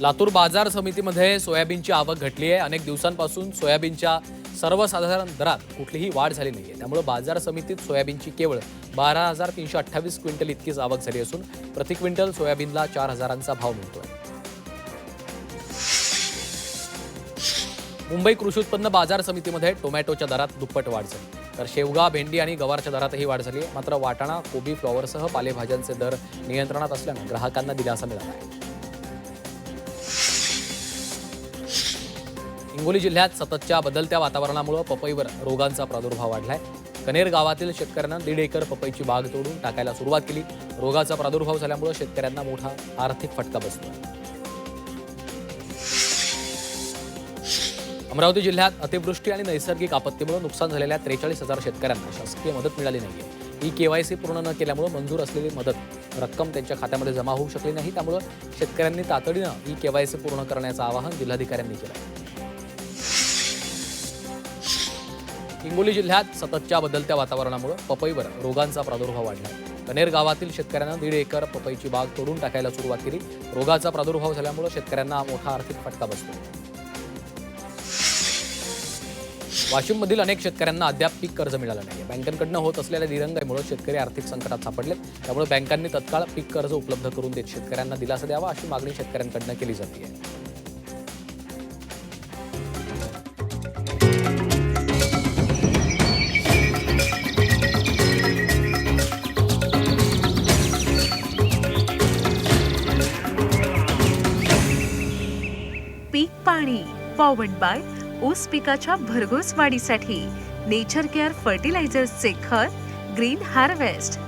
लातूर बाजार समितीमध्ये सोयाबीनची आवक घटली आहे। अनेक दिवसांपासून सोयाबीनच्या सर्वसाधारण दरात कुठलीही वाढ झाली नाहीये। त्यामुळे बाजार समितीत सोयाबीनची केवळ 12,328 क्विंटल इतकीच आवक झाली असून प्रति क्विंटल सोयाबीनला 4,000चा भाव मिळतोय। मुंबई कृषी उत्पन्न बाजार समितीमध्ये टोमॅटोच्या दरात दुप्पट वाढ झाली, तर शेवगा, भेंडी आणि गवारच्या दरातही वाढ झाली आहे। मात्र वाटाणा, कोबी, फ्लॉवरसह पालेभाज्यांचे दर नियंत्रणात असल्याने ग्राहकांना दिलासा मिळाला आहे। हिंगोली जिल्ह्यात सततच्या बदलत्या वातावरणामुळे पपईवर रोगांचा प्रादुर्भाव वाढलाय। कनेर गावातील शेतकऱ्यांना 1.5 एकर पपईची बाग तोडून टाकायला सुरुवात केली। रोगाचा प्रादुर्भाव झाल्यामुळे शेतकऱ्यांना मोठा आर्थिक फटका बसतोय। अमरावती जिल्ह्यात अतिवृष्टी आणि नैसर्गिक आपत्तीमुळे नुकसान झालेल्या 43,000 शेतकऱ्यांना शासकीय मदत मिळाली नाहीये। ई-केवायसी पूर्ण न केल्यामुळे मंजूर असलेली मदत रक्कम त्यांच्या खात्यामध्ये जमा होऊ शकली नाही। त्यामुळे शेतकऱ्यांनी तातडीनं ई-केवायसी पूर्ण करण्याचं आवाहन जिल्हाधिकाऱ्यांनी केलं। हिंगोली जिल्ह्यात सततच्या बदलत्या वातावरणामुळे पपईवर रोगांचा प्रादुर्भाव वाढला। कनेर गावातील शेतकऱ्यांना 1.5 एकर पपईची बाग तोडून टाकायला सुरुवात केली। रोगाचा प्रादुर्भाव झाल्यामुळे शेतकऱ्यांना मोठा आर्थिक फटका बसतो। वाशिममधील अनेक शेतकऱ्यांना अद्याप पीक कर्ज मिळालं नाही। बँकांकडून होत असलेल्या दिरंगाईमुळे शेतकरी आर्थिक संकटात सापडलेत। त्यामुळे बँकांनी तत्काळ पीक कर्ज उपलब्ध करून देत शेतकऱ्यांना दिलासा द्यावा अशी मागणी शेतकऱ्यांकडून केली जाते। पीक पाणी पॉवर्ड बाय ऊस पिकाच्या भरघोस वाढीसाठी नेचर केअर फर्टिलायझर्सचे खत ग्रीन हार्वेस्ट।